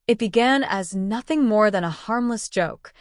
It began as nothing more than a harmless joke,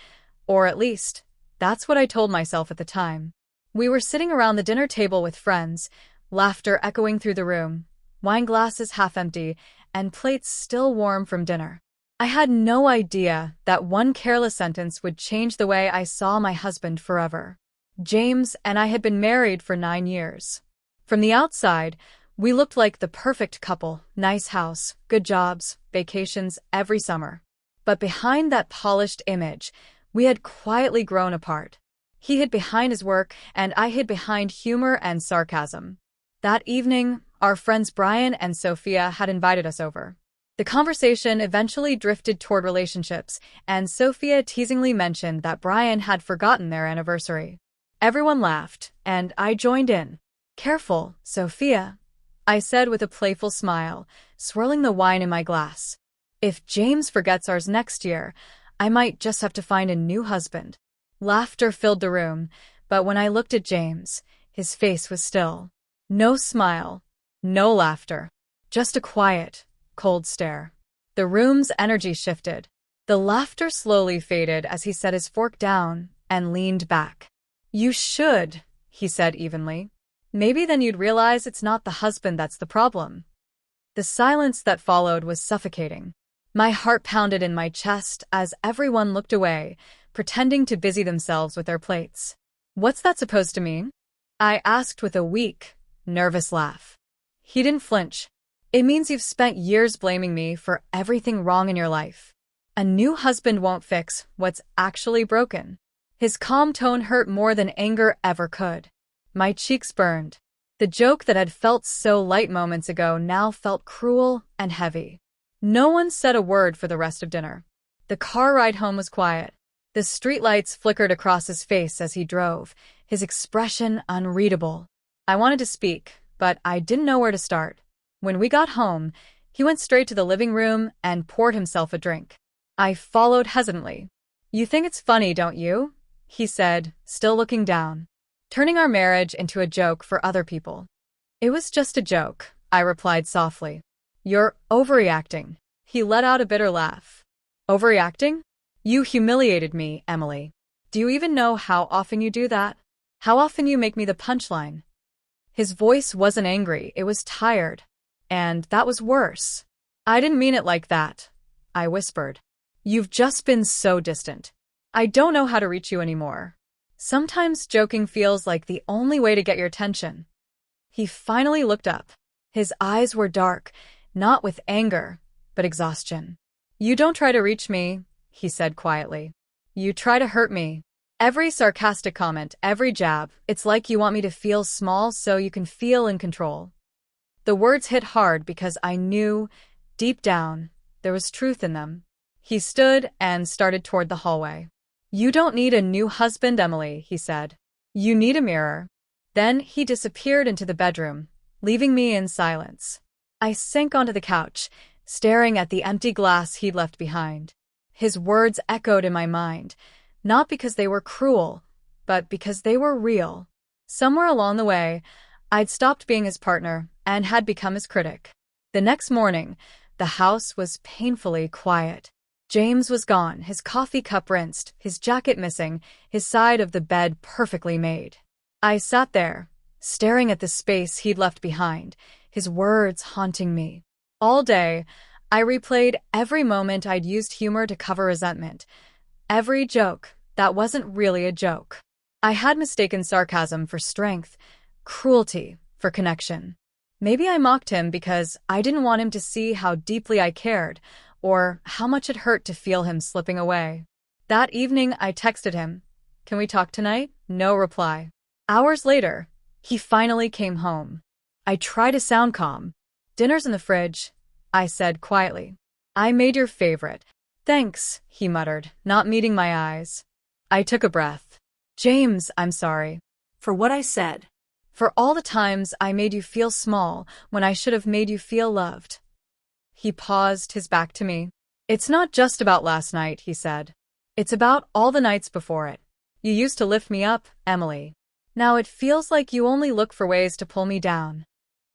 or at least, that's what I told myself at the time. We were sitting around the dinner table with friends, laughter echoing through the room, wine glasses half empty, and plates still warm from dinner. I had no idea that one careless sentence would change the way I saw my husband forever. James and I had been married for 9 years. From the outside, we looked like the perfect couple, nice house, good jobs, vacations every summer. But behind that polished image, we had quietly grown apart. He hid behind his work, and I hid behind humor and sarcasm. That evening, our friends Brian and Sophia had invited us over. The conversation eventually drifted toward relationships, and Sophia teasingly mentioned that Brian had forgotten their anniversary. Everyone laughed, and I joined in. "Careful, Sophia," I said with a playful smile, swirling the wine in my glass. "If James forgets ours next year, I might just have to find a new husband." Laughter filled the room, but when I looked at James, his face was still. No smile, no laughter, just a quiet, cold stare. The room's energy shifted. The laughter slowly faded as he set his fork down and leaned back. "You should," he said evenly. "Maybe then you'd realize it's not the husband that's the problem." The silence that followed was suffocating. My heart pounded in my chest as everyone looked away, pretending to busy themselves with their plates. "What's that supposed to mean?" I asked with a weak, nervous laugh. He didn't flinch. "It means you've spent years blaming me for everything wrong in your life. A new husband won't fix what's actually broken." His calm tone hurt more than anger ever could. My cheeks burned. The joke that had felt so light moments ago now felt cruel and heavy. No one said a word for the rest of dinner. The car ride home was quiet. The streetlights flickered across his face as he drove, his expression unreadable. I wanted to speak, but I didn't know where to start. When we got home, he went straight to the living room and poured himself a drink. I followed hesitantly. "You think it's funny, don't you?" he said, still looking down. "Turning our marriage into a joke for other people." "It was just a joke," I replied softly. "You're overreacting." He let out a bitter laugh. "Overreacting? You humiliated me, Emily. Do you even know how often you do that? How often you make me the punchline?" His voice wasn't angry, it was tired. And that was worse. "I didn't mean it like that," I whispered. "You've just been so distant. I don't know how to reach you anymore. Sometimes joking feels like the only way to get your attention." He finally looked up. His eyes were dark, not with anger, but exhaustion. "You don't try to reach me," he said quietly. "You try to hurt me. Every sarcastic comment, every jab, it's like you want me to feel small so you can feel in control." The words hit hard because I knew, deep down, there was truth in them. He stood and started toward the hallway. "You don't need a new husband, Emily," he said. "You need a mirror." Then he disappeared into the bedroom, leaving me in silence. I sank onto the couch, staring at the empty glass he'd left behind. His words echoed in my mind, not because they were cruel, but because they were real. Somewhere along the way, I'd stopped being his partner and had become his critic. The next morning, the house was painfully quiet. James was gone, his coffee cup rinsed, his jacket missing, his side of the bed perfectly made. I sat there, staring at the space he'd left behind, his words haunting me. All day, I replayed every moment I'd used humor to cover resentment, every joke that wasn't really a joke. I had mistaken sarcasm for strength, cruelty for connection. Maybe I mocked him because I didn't want him to see how deeply I cared, or how much it hurt to feel him slipping away. That evening, I texted him, "Can we talk tonight?" No reply. Hours later, he finally came home. I tried to sound calm. "Dinner's in the fridge," I said quietly. "I made your favorite." "Thanks," he muttered, not meeting my eyes. I took a breath. "James, I'm sorry. For what I said. For all the times I made you feel small when I should have made you feel loved." He paused, his back to me. "It's not just about last night," he said. "It's about all the nights before it. You used to lift me up, Emily. Now it feels like you only look for ways to pull me down."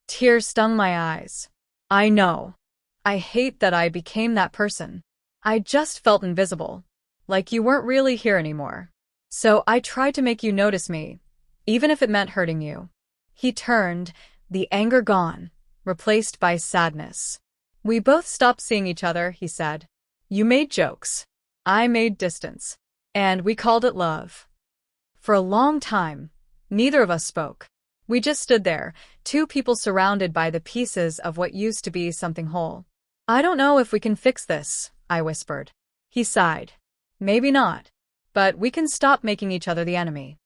Tears stung my eyes. I know. I hate that I became that person. I just felt invisible, like you weren't really here anymore. So I tried to make you notice me, even if it meant hurting you. He turned, the anger gone, replaced by sadness. We both stopped seeing each other, he said. You made jokes. I made distance. And we called it love. For a long time, neither of us spoke. We just stood there, two people surrounded by the pieces of what used to be something whole. I don't know if we can fix this, I whispered. He sighed. Maybe not. But we can stop making each other the enemy.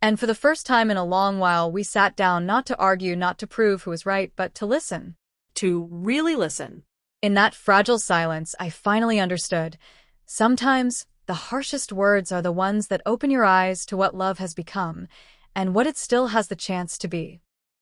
And for the first time in a long while, we sat down not to argue, not to prove who was right, but to listen. To really listen. In that fragile silence, I finally understood. Sometimes, the harshest words are the ones that open your eyes to what love has become, and what it still has the chance to be.